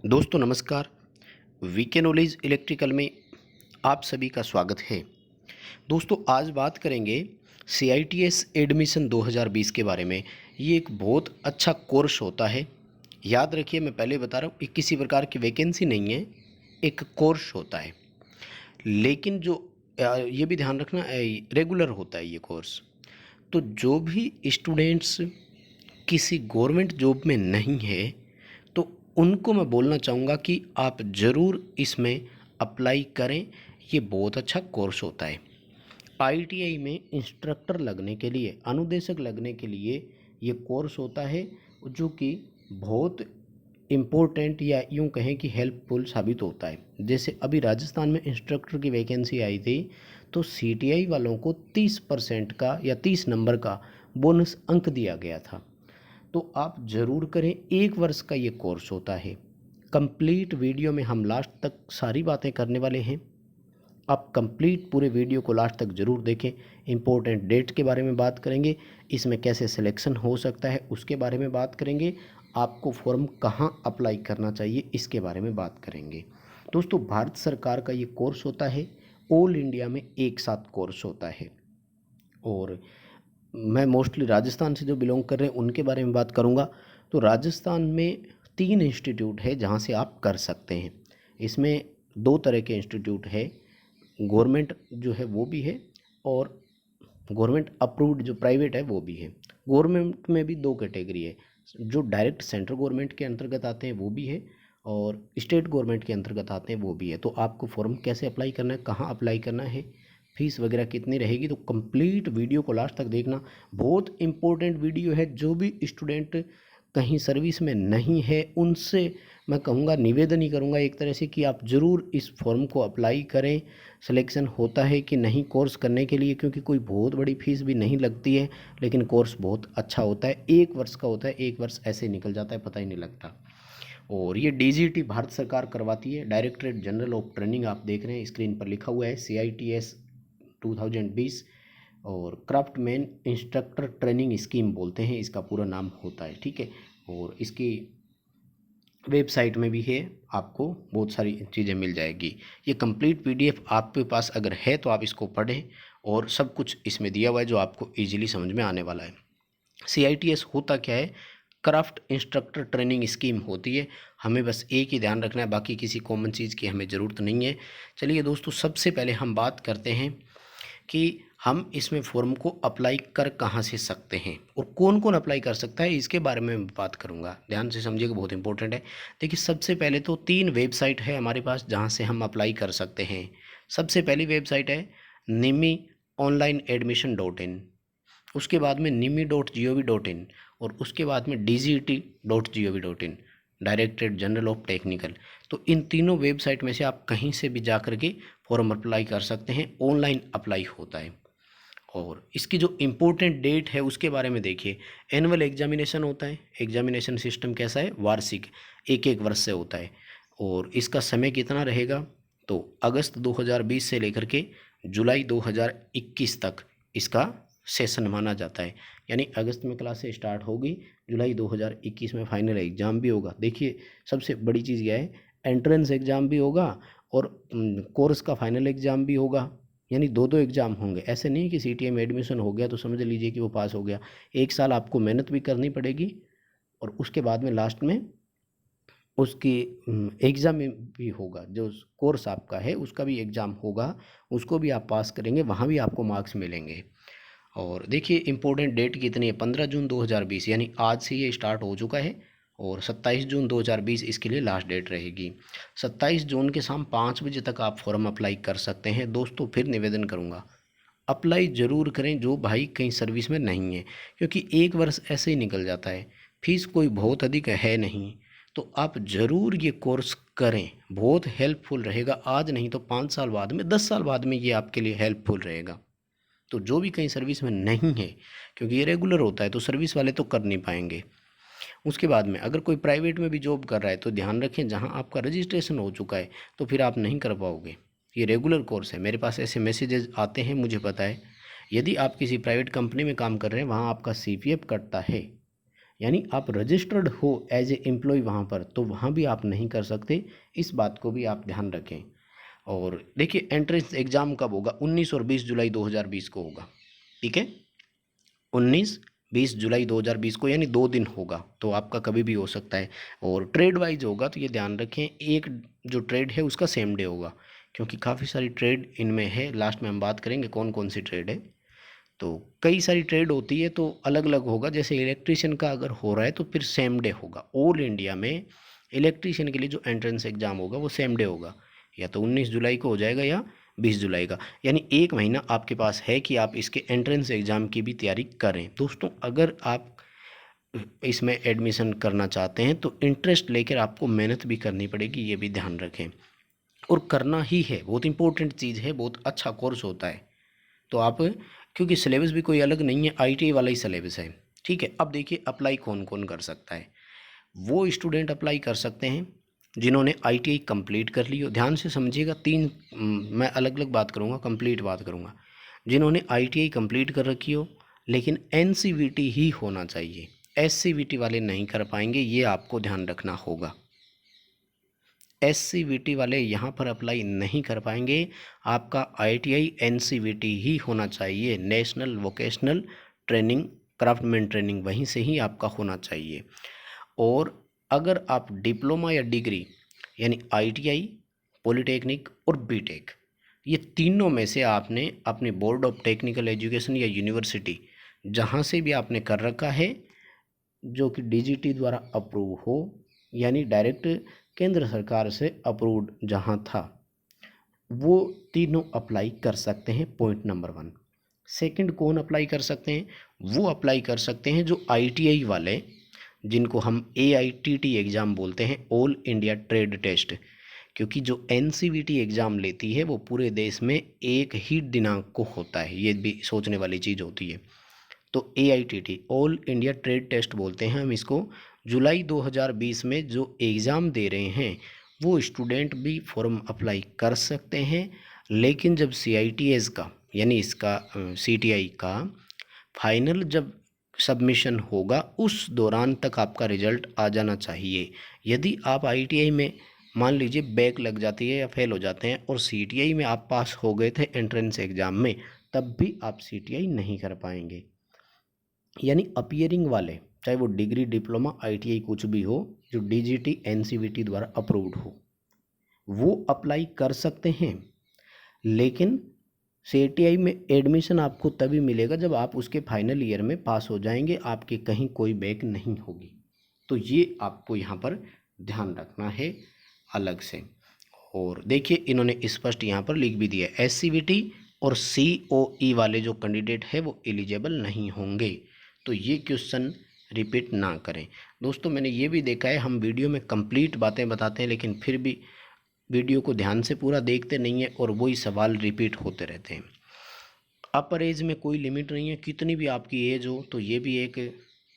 दोस्तों नमस्कार। VK knowledge electrical में आप सभी का स्वागत है। दोस्तों आज बात करेंगे सीआईटीएस एडमिशन 2020 के बारे में। ये एक बहुत अच्छा कोर्स होता है। याद रखिए, मैं पहले बता रहा हूँ, ये किसी प्रकार की वैकेंसी नहीं है, एक कोर्स होता है। लेकिन ये भी ध्यान रखना, रेगुलर होता है ये कोर्स। तो जो भी स्टूडेंट्स किसी गवर्नमेंट जॉब में नहीं है, तो उनको मैं बोलना चाहूँगा कि आप ज़रूर इसमें अप्लाई करें। ये बहुत अच्छा कोर्स होता है। आईटीआई में इंस्ट्रक्टर लगने के लिए, अनुदेशक लगने के लिए ये कोर्स होता है, जो कि बहुत इम्पोर्टेंट या यूँ कहें कि हेल्पफुल साबित होता है। जैसे अभी राजस्थान में इंस्ट्रक्टर की वैकेंसी आई थी, तो सीटीआई वालों को 30% का या 30 नंबर का बोनस अंक दिया गया था। तो आप ज़रूर करें। 1 वर्ष का ये कोर्स होता है। कंप्लीट वीडियो में हम लास्ट तक सारी बातें करने वाले हैं। आप कंप्लीट पूरे वीडियो को लास्ट तक ज़रूर देखें। इम्पोर्टेंट डेट के बारे में बात करेंगे, इसमें कैसे सिलेक्शन हो सकता है उसके बारे में बात करेंगे, आपको फॉर्म कहाँ अप्लाई करना चाहिए इसके बारे में बात करेंगे। दोस्तों भारत सरकार का ये कोर्स होता है, ऑल इंडिया में एक साथ कोर्स होता है। और मैं मोस्टली राजस्थान से जो बिलोंग कर रहे हैं उनके बारे में बात करूंगा। तो राजस्थान में 3 इंस्टीट्यूट है जहां से आप कर सकते हैं। इसमें 2 तरह के इंस्टीट्यूट है, गवर्नमेंट जो है वो भी है, और गवर्नमेंट अप्रूव्ड जो प्राइवेट है वो भी है। गवर्नमेंट में भी 2 कैटेगरी है, जो डायरेक्ट सेंट्रल गवर्नमेंट के अंतर्गत आते हैं वो भी है, और स्टेट गवर्नमेंट के अंतर्गत आते हैं वो भी है। तो आपको फॉर्म कैसे अप्लाई करना है, कहाँ अप्लाई करना है, फीस वगैरह कितनी रहेगी, तो कंप्लीट वीडियो को लास्ट तक देखना। बहुत इंपॉर्टेंट वीडियो है। जो भी स्टूडेंट कहीं सर्विस में नहीं है उनसे मैं कहूँगा, निवेदन ही करूँगा एक तरह से, कि आप ज़रूर इस फॉर्म को अप्लाई करें। सिलेक्शन होता है कि नहीं कोर्स करने के लिए, क्योंकि कोई बहुत बड़ी फीस भी नहीं लगती है, लेकिन कोर्स बहुत अच्छा होता है। 1 वर्ष का होता है, 1 वर्ष ऐसे निकल जाता है, पता ही नहीं लगता। और ये डीजीटी भारत सरकार करवाती है, डायरेक्टरेट जनरल ऑफ ट्रेनिंग। आप देख रहे हैं स्क्रीन पर लिखा हुआ है CITS 2020, और क्राफ्टमैन इंस्ट्रक्टर ट्रेनिंग स्कीम बोलते हैं, इसका पूरा नाम होता है, ठीक है। और इसकी वेबसाइट में भी है, आपको बहुत सारी चीज़ें मिल जाएगी। ये कंप्लीट PDF आपके पास अगर है तो आप इसको पढ़ें, और सब कुछ इसमें दिया हुआ है जो आपको इजीली समझ में आने वाला है। CITS होता क्या है? क्राफ्ट इंस्ट्रक्टर ट्रेनिंग स्कीम होती है। हमें बस एक ही ध्यान रखना है, बाकी किसी कॉमन चीज़ की हमें ज़रूरत नहीं है। चलिए दोस्तों, सबसे पहले हम बात करते हैं कि हम इसमें फॉर्म को अप्लाई कर कहाँ से सकते हैं, और कौन कौन अप्लाई कर सकता है इसके बारे में मैं बात करूँगा। ध्यान से समझिएगा, बहुत इंपॉर्टेंट है। देखिए, सबसे पहले तो 3 वेबसाइट है हमारे पास जहाँ से हम अप्लाई कर सकते हैं। सबसे पहली वेबसाइट है निमी ऑनलाइन एडमिशन.in, उसके बाद में nimi.gov.in, और उसके बाद में dgt.gov.in, directorate general of technical. तो इन तीनों वेबसाइट में से आप कहीं से भी जा कर के फॉर्म अप्लाई कर सकते हैं। ऑनलाइन अप्लाई होता है। और इसकी जो इम्पोर्टेंट डेट है उसके बारे में देखिए। एनुअल एग्जामिनेशन होता है। एग्जामिनेशन सिस्टम कैसा है? वार्षिक, 1-1 वर्ष से होता है। और इसका समय कितना रहेगा? तो अगस्त 2020 से लेकर के जुलाई 2021 तक इसका सेशन माना जाता है। यानी अगस्त में क्लास से स्टार्ट होगी, जुलाई 2021 में फाइनल एग्ज़ाम भी होगा। देखिए, सबसे बड़ी चीज़ क्या है, एंट्रेंस एग्ज़ाम भी होगा और कोर्स का फाइनल एग्ज़ाम भी होगा। यानी 2-2 एग्ज़ाम होंगे। ऐसे नहीं कि सीटीए में एडमिशन हो गया तो समझ लीजिए कि वो पास हो गया। 1 साल आपको मेहनत भी करनी पड़ेगी, और उसके बाद में लास्ट में उसकी एग्ज़ाम में भी होगा। जो कोर्स आपका है उसका भी एग्ज़ाम होगा, उसको भी आप पास करेंगे, वहाँ भी आपको मार्क्स मिलेंगे। और देखिए, इम्पोर्टेंट डेट कितनी है? 15 जून 2020, यानी आज से ये स्टार्ट हो चुका है, और 27 जून 2020 इसके लिए लास्ट डेट रहेगी। 27 जून के शाम 5 बजे तक आप फॉर्म अप्लाई कर सकते हैं। दोस्तों फिर निवेदन करूँगा, अप्लाई ज़रूर करें जो भाई कहीं सर्विस में नहीं है, क्योंकि 1 वर्ष ऐसे ही निकल जाता है। फीस कोई बहुत अधिक है नहीं, तो आप ज़रूर ये कोर्स करें, बहुत हेल्पफुल रहेगा। आज नहीं तो 5 साल बाद में, 10 साल बाद में ये आपके लिए हेल्पफुल रहेगा। तो जो भी कहीं सर्विस में नहीं है, क्योंकि ये रेगुलर होता है तो सर्विस वाले तो कर नहीं पाएंगे। उसके बाद में अगर कोई प्राइवेट में भी जॉब कर रहा है तो ध्यान रखें, जहां आपका रजिस्ट्रेशन हो चुका है तो फिर आप नहीं कर पाओगे। ये रेगुलर कोर्स है। मेरे पास ऐसे मैसेजेस आते हैं, मुझे पता है। यदि आप किसी प्राइवेट कंपनी में काम कर रहे हैं, वहाँ आपका CPF कटता है, यानी आप रजिस्टर्ड हो एज ए एम्प्लॉय वहाँ पर, तो वहाँ भी आप नहीं कर सकते। इस बात को भी आप ध्यान रखें। और देखिए एंट्रेंस एग्ज़ाम कब होगा, 19 और 20 जुलाई 2020 को होगा। ठीक है, 19-20 जुलाई 2020 को, यानी 2 दिन होगा, तो आपका कभी भी हो सकता है। और ट्रेड वाइज होगा तो ये ध्यान रखें, एक जो ट्रेड है उसका सेम डे होगा, क्योंकि काफ़ी सारी ट्रेड इनमें है। लास्ट में हम बात करेंगे कौन कौन सी ट्रेड है। तो कई सारी ट्रेड होती है तो अलग अलग होगा। जैसे इलेक्ट्रीशियन का अगर हो रहा है तो फिर सेम डे होगा। ऑल इंडिया में इलेक्ट्रीशियन के लिए जो एंट्रेंस एग्ज़ाम होगा वो सेम डे होगा, या तो 19 जुलाई को हो जाएगा या 20 जुलाई का। यानी 1 महीना आपके पास है कि आप इसके एंट्रेंस एग्ज़ाम की भी तैयारी करें। दोस्तों अगर आप इसमें एडमिशन करना चाहते हैं तो इंटरेस्ट लेकर आपको मेहनत भी करनी पड़ेगी, ये भी ध्यान रखें। और करना ही है, बहुत इंपॉर्टेंट चीज़ है, बहुत अच्छा कोर्स होता है। तो आप, क्योंकि सिलेबस भी कोई अलग नहीं है, आईटीआई वाला ही सिलेबस है। ठीक है, अब देखिए अप्लाई कौन कौन कर सकता है। वो स्टूडेंट अप्लाई कर सकते हैं जिन्होंने आईटीआई कंप्लीट कर ली हो। ध्यान से समझिएगा, मैं अलग अलग बात करूँगा, कंप्लीट बात करूँगा। जिन्होंने आईटीआई कंप्लीट कर रखी हो, लेकिन एनसीवीटी ही होना चाहिए, एससीवीटी वाले नहीं कर पाएंगे, ये आपको ध्यान रखना होगा। एससीवीटी वाले यहाँ पर अप्लाई नहीं कर पाएंगे। आपका आईटीआई एनसीवीटी ही होना चाहिए, national vocational training craftsman training, वहीं से ही आपका होना चाहिए। और अगर आप डिप्लोमा या डिग्री यानी आईटीआई, पॉलिटेक्निक और बीटेक, ये तीनों में से आपने अपने बोर्ड ऑफ टेक्निकल एजुकेशन या यूनिवर्सिटी जहाँ से भी आपने कर रखा है, जो कि डीजीटी द्वारा अप्रूव हो, यानी डायरेक्ट केंद्र सरकार से अप्रूव्ड जहाँ था, वो तीनों अप्लाई कर सकते हैं। Point number 1। सेकंड कौन अप्लाई कर सकते हैं, वो अप्लाई कर सकते हैं जो आईटीआई वाले, जिनको हम एआईटीटी एग्ज़ाम बोलते हैं, ऑल इंडिया ट्रेड टेस्ट। क्योंकि जो एनसीवीटी एग्ज़ाम लेती है वो पूरे देश में एक ही दिनांक को होता है, ये भी सोचने वाली चीज़ होती है। तो AITT all India trade test बोलते हैं हम इसको। जुलाई 2020 में जो एग्ज़ाम दे रहे हैं वो स्टूडेंट भी फॉर्म अप्लाई कर सकते हैं, लेकिन जब सीआईटीएस का यानी इसका सीटीआई का फाइनल जब सबमिशन होगा उस दौरान तक आपका रिजल्ट आ जाना चाहिए। यदि आप आईटीआई में मान लीजिए बैक लग जाती है या फेल हो जाते हैं और सीटीआई में आप पास हो गए थे एंट्रेंस एग्ज़ाम में, तब भी आप सीटीआई नहीं कर पाएंगे। यानी अपीयरिंग वाले, चाहे वो डिग्री डिप्लोमा आईटीआई कुछ भी हो, जो डीजीटी एनसीवीटी द्वारा अप्रूव्ड हो, वो अप्लाई कर सकते हैं। लेकिन सीटीआई में एडमिशन आपको तभी मिलेगा जब आप उसके फाइनल ईयर में पास हो जाएंगे, आपके कहीं कोई बैक नहीं होगी। तो ये आपको यहाँ पर ध्यान रखना है अलग से। और देखिए इन्होंने स्पष्ट यहाँ पर लिख भी दिया है, एससीवीटी और सीओई वाले जो कैंडिडेट है वो एलिजिबल नहीं होंगे। तो ये क्वेश्चन रिपीट ना करें। दोस्तों मैंने ये भी देखा है, हम वीडियो में कंप्लीट बातें बताते हैं लेकिन फिर भी वीडियो को ध्यान से पूरा देखते नहीं हैं और वही सवाल रिपीट होते रहते हैं। अपर एज में कोई लिमिट नहीं है, कितनी भी आपकी एज हो तो ये भी एक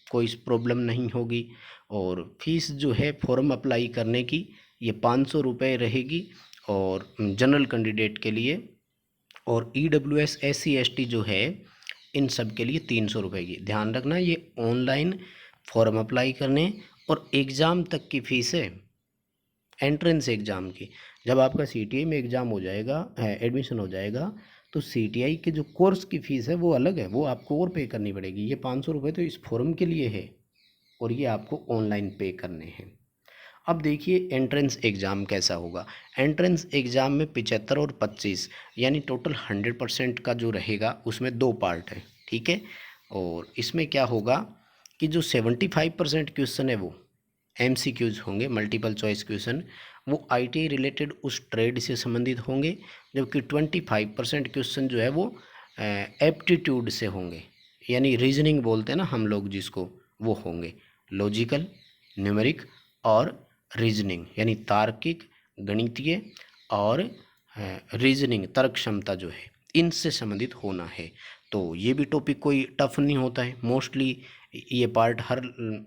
कोई प्रॉब्लम नहीं होगी। और फीस जो है फॉर्म अप्लाई करने की ये 500 रुपये रहेगी और जनरल कैंडिडेट के लिए, और ईडब्ल्यूएस SC ST जो है इन सब के लिए 300 रुपये की। ध्यान रखना ये ऑनलाइन फॉर्म अप्लाई करने और एग्ज़ाम तक की फ़ीस है एंट्रेंस एग्ज़ाम की। जब आपका सीटीआई में एग्ज़ाम हो जाएगा, एडमिशन हो जाएगा, तो सीटीआई के जो कोर्स की फ़ीस है वो अलग है, वो आपको और पे करनी पड़ेगी। ये 500 रुपये तो इस फॉर्म के लिए है और ये आपको ऑनलाइन पे करने हैं। अब देखिए एंट्रेंस एग्ज़ाम कैसा होगा। एंट्रेंस एग्ज़ाम में 75 और 25 यानी टोटल 100% का जो रहेगा उसमें 2 पार्ट है। ठीक है, और इसमें क्या होगा कि जो 75% क्वेश्चन है वो MCQs होंगे, मल्टीपल चॉइस क्वेश्चन, वो आईटीआई रिलेटेड उस ट्रेड से संबंधित होंगे, जबकि 25% क्वेश्चन जो है वो एप्टीट्यूड से होंगे, यानी रीजनिंग बोलते हैं ना हम लोग जिसको, वो होंगे। लॉजिकल, न्यूमेरिक और रीजनिंग यानी तार्किक, गणितीय और रीजनिंग तर्क क्षमता जो है इनसे संबंधित होना है। तो ये भी टॉपिक कोई टफ नहीं होता है, मोस्टली ये पार्ट हर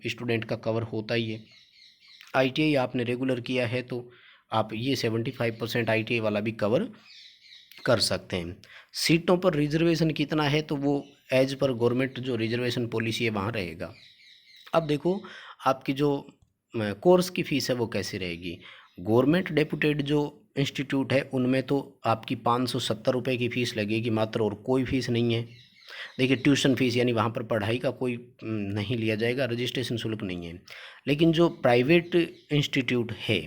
स्टूडेंट का कवर होता ही है। आईटीआई आपने रेगुलर किया है तो आप ये 75% आईटीआई वाला भी कवर कर सकते हैं। सीटों पर रिजर्वेशन कितना है तो वो एज पर गवर्नमेंट जो रिजर्वेशन पॉलिसी है वहाँ रहेगा। अब देखो आपकी जो कोर्स की फ़ीस है वो कैसी रहेगी। गवर्नमेंट डेपुटेड जो इंस्टीट्यूट है उनमें तो आपकी 570 रुपये की फ़ीस लगेगी मात्र, और कोई फ़ीस नहीं है। देखिए ट्यूशन फ़ीस यानी वहाँ पर पढ़ाई का कोई नहीं लिया जाएगा, रजिस्ट्रेशन शुल्क नहीं है। लेकिन जो प्राइवेट इंस्टीट्यूट है,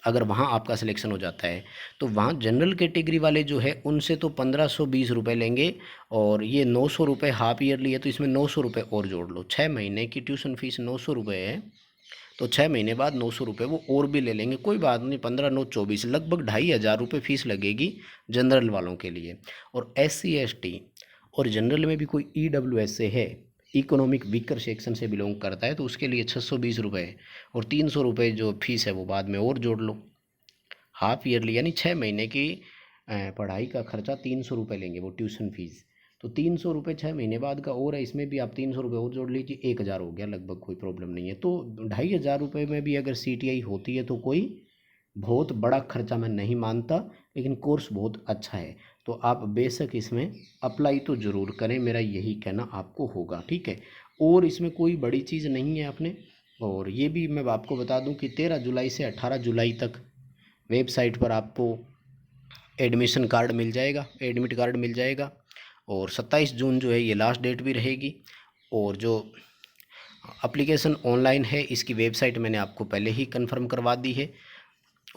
अगर वहाँ आपका सिलेक्शन हो जाता है तो वहाँ जनरल कैटेगरी वाले जो है उनसे तो 1520 रुपये लेंगे, और ये 900 रुपये हाफ ईयरली है तो इसमें 900 रुपये और जोड़ लो। 6 महीने की ट्यूशन फ़ीस 900 रुपये है, तो 6 महीने बाद 900 रुपये वो और भी ले लेंगे, कोई बात नहीं। 15 9 24 लगभग 2500 रुपये फ़ीस लगेगी जनरल वालों के लिए। और SC ST और जनरल में भी कोई EWS से है, इकोनॉमिक वीकर सेक्शन से बिलोंग करता है, तो उसके लिए 620 रुपये और 300 रुपये जो फीस है वो बाद में और जोड़ लो। हाफ ईयरली यानी 6 महीने की पढ़ाई का खर्चा 300 रुपये लेंगे वो ट्यूशन फ़ीस। तो 300 रुपये 6 महीने बाद का और है, इसमें भी आप 300 रुपये और जोड़ लीजिए, 1000 हो गया लगभग, कोई प्रॉब्लम नहीं है। तो 2500 रुपये में भी अगर CTI होती है तो कोई बहुत बड़ा खर्चा मैं नहीं मानता, लेकिन कोर्स बहुत अच्छा है, तो आप बेशक इसमें अप्लाई तो ज़रूर करें, मेरा यही कहना आपको होगा, ठीक है। और इसमें कोई बड़ी चीज़ नहीं है आपने। और ये भी मैं आपको बता दूं कि 13 जुलाई से 18 जुलाई तक वेबसाइट पर आपको एडमिशन कार्ड मिल जाएगा, एडमिट कार्ड मिल जाएगा। और 27 जून जो है ये लास्ट डेट भी रहेगी। और जो एप्लीकेशन ऑनलाइन है इसकी वेबसाइट मैंने आपको पहले ही कंफर्म करवा दी है।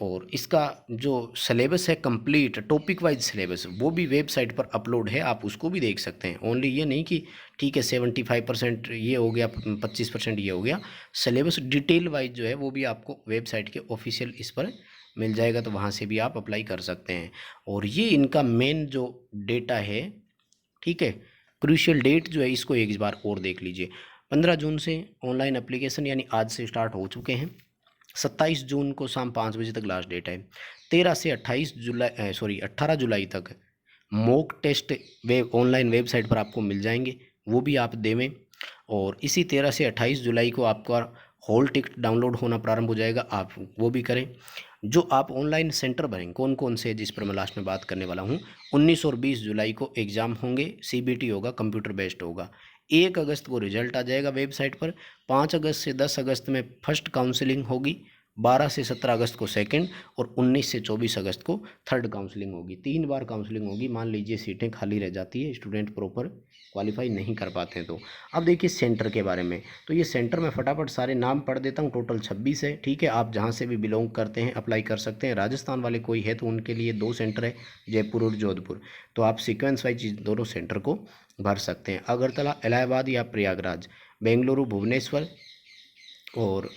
और इसका जो सिलेबस है कंप्लीट टॉपिक वाइज सिलेबस, वो भी वेबसाइट पर अपलोड है, आप उसको भी देख सकते हैं। ओनली ये नहीं कि ठीक है 75% ये हो गया, 25% ये हो गया। सिलेबस डिटेल वाइज जो है वो भी आपको वेबसाइट के ऑफिशियल इस पर मिल जाएगा, तो वहाँ से भी आप अप्लाई कर सकते हैं। और ये इनका मेन जो डेटा है, ठीक है, क्रूशियल डेट जो है इसको एक बार और देख लीजिए। 15 जून से ऑनलाइन एप्लीकेशन यानी आज से स्टार्ट हो चुके हैं। 27 जून को शाम 5 बजे तक लास्ट डेट है। 13 से 18 जुलाई तक मॉक टेस्ट ऑनलाइन वेबसाइट पर आपको मिल जाएंगे, वो भी आप देवें। और इसी 13 से 28 जुलाई को आपका हॉल टिकट डाउनलोड होना प्रारंभ हो जाएगा, आप वो भी करें। जो आप ऑनलाइन सेंटर भरें कौन कौन से, जिस पर मैं लास्ट में बात करने वाला हूँ। 19 और 20 जुलाई को एग्ज़ाम होंगे, CBT होगा, कंप्यूटर बेस्ड होगा। 1 अगस्त को रिजल्ट आ जाएगा वेबसाइट पर। 5 अगस्त से 10 अगस्त में फर्स्ट काउंसलिंग होगी। 12 से 17 अगस्त को सेकंड, और 19 से 24 अगस्त को थर्ड काउंसलिंग होगी। 3 बार काउंसलिंग होगी। मान लीजिए सीटें खाली रह जाती है, स्टूडेंट प्रॉपर क्वालिफाई नहीं कर पाते हैं तो। अब देखिए सेंटर के बारे में, तो ये सेंटर में फटाफट सारे नाम पढ़ देता हूँ। टोटल 26 है, ठीक है। आप जहाँ से भी बिलोंग करते हैं अप्लाई कर सकते हैं। राजस्थान वाले कोई है तो उनके लिए 2 सेंटर है, जयपुर और जोधपुर। तो आप सीक्वेंस वाइज दोनों सेंटर को भर सकते हैं। अगरतला, इलाहाबाद या प्रयागराज, बेंगलुरु, भुवनेश्वर, और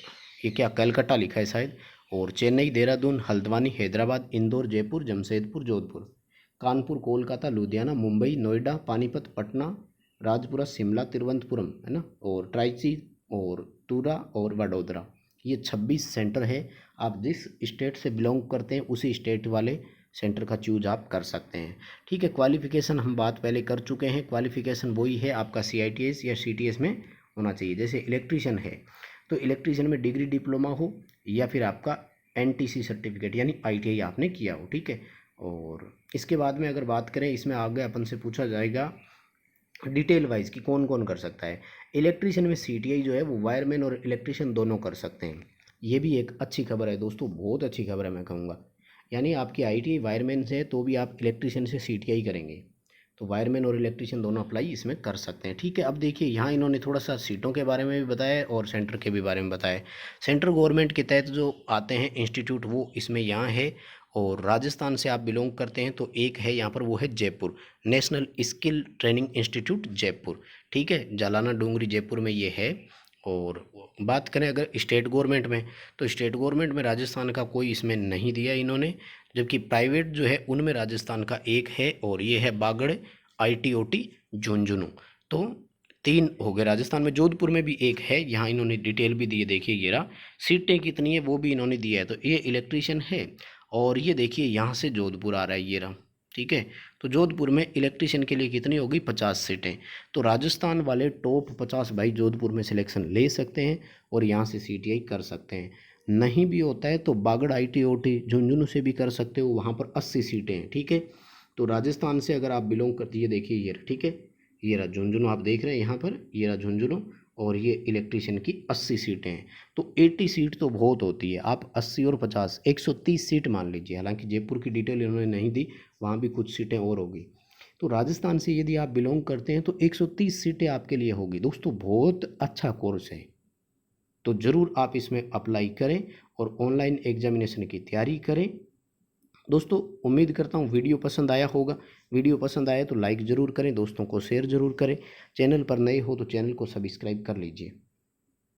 ये क्या कलकत्ता लिखा है शायद, और चेन्नई, देहरादून, हल्द्वानी, हैदराबाद, इंदौर, जयपुर, जमशेदपुर, जोधपुर, कानपुर, कोलकाता, लुधियाना, मुंबई, नोएडा, पानीपत, पटना, राजपुरा, शिमला, तिरुवनंतपुरम, है ना, और ट्राइची, और तुरा और वडोदरा। ये 26 सेंटर है। आप जिस स्टेट से बिलोंग करते हैं उसी स्टेट वाले सेंटर का चूज आप कर सकते हैं, ठीक है। क्वालिफिकेशन हम बात पहले कर चुके हैं। क्वालिफिकेशन वही है आपका CITS या CTS में होना चाहिए। जैसे इलेक्ट्रीशियन है तो इलेक्ट्रीशियन में डिग्री डिप्लोमा हो, या फिर आपका NTC सर्टिफिकेट यानी ITI आपने किया हो, ठीक है। और इसके बाद में अगर बात करें, इसमें आगे अपन से पूछा जाएगा डिटेल वाइज कि कौन कौन कर सकता है। इलेक्ट्रीशियन में CTI जो है वो वायरमैन और इलेक्ट्रीशियन दोनों कर सकते हैं। ये भी एक अच्छी खबर है दोस्तों, बहुत अच्छी खबर है मैं कहूँगा। यानी आपकी ITI वायरमैन से है तो भी आप इलेक्ट्रीशियन से CTI करेंगे, तो वायरमैन और इलेक्ट्रीशियन दोनों अप्लाई इसमें कर सकते हैं, ठीक है। अब देखिए यहाँ इन्होंने थोड़ा सा सीटों के बारे में भी बताया और सेंटर के भी बारे में बताया। सेंट्रल गवर्नमेंट के तहत जो आते हैं इंस्टीट्यूट वो इसमें यहाँ है। और राजस्थान से आप बिलोंग करते हैं तो एक है यहाँ पर, वो है Jaipur, national skill training institute Jaipur, ठीक है। जालाना डूंगरी जयपुर में ये है। और बात करें अगर स्टेट गवर्नमेंट में, तो स्टेट गवर्नमेंट में राजस्थान का कोई इसमें नहीं दिया इन्होंने, जबकि प्राइवेट जो है उनमें राजस्थान का एक है, और ये है बागड़ ITOT झुंझुनू। तो 3 हो गए राजस्थान में। जोधपुर में भी एक है, यहाँ इन्होंने डिटेल भी दी है, देखिए ये रहा, सीटें कितनी है वो भी इन्होंने दिया है। तो ये इलेक्ट्रीशियन है, और ये देखिए यहाँ से जोधपुर आ रहा है, ये रहा, ठीक है। तो जोधपुर में इलेक्ट्रीशियन के लिए कितनी होगी, 50 सीटें। तो राजस्थान वाले टॉप 50 भाई जोधपुर में सिलेक्शन ले सकते हैं और यहाँ से CTI कर सकते हैं। नहीं भी होता है तो बागड़ ITOT झुंझुनू से भी कर सकते हो, वहाँ पर 80 सीटें हैं, ठीक है। तो राजस्थान से अगर आप बिलोंग करती है, देखिए ये, ठीक है, ये रहा झुंझुनू, आप देख रहे हैं यहाँ पर, ये रहा झुंझुनू, और ये इलेक्ट्रीशियन की 80 सीटें हैं। तो 80 सीट तो बहुत होती है, आप 80 और 50 130 सीट मान लीजिए। हालांकि जयपुर की डिटेल इन्होंने नहीं दी, वहाँ भी कुछ सीटें और होगी। तो राजस्थान से यदि आप बिलोंग करते हैं तो 130 सीटें आपके लिए होगी। दोस्तों बहुत अच्छा कोर्स है, तो ज़रूर आप इसमें अप्लाई करें और ऑनलाइन एग्जामिनेशन की तैयारी करें। दोस्तों उम्मीद करता हूँ वीडियो पसंद आया होगा। वीडियो पसंद आया तो लाइक ज़रूर करें, दोस्तों को शेयर ज़रूर करें। चैनल पर नए हो तो चैनल को सब्सक्राइब कर लीजिए।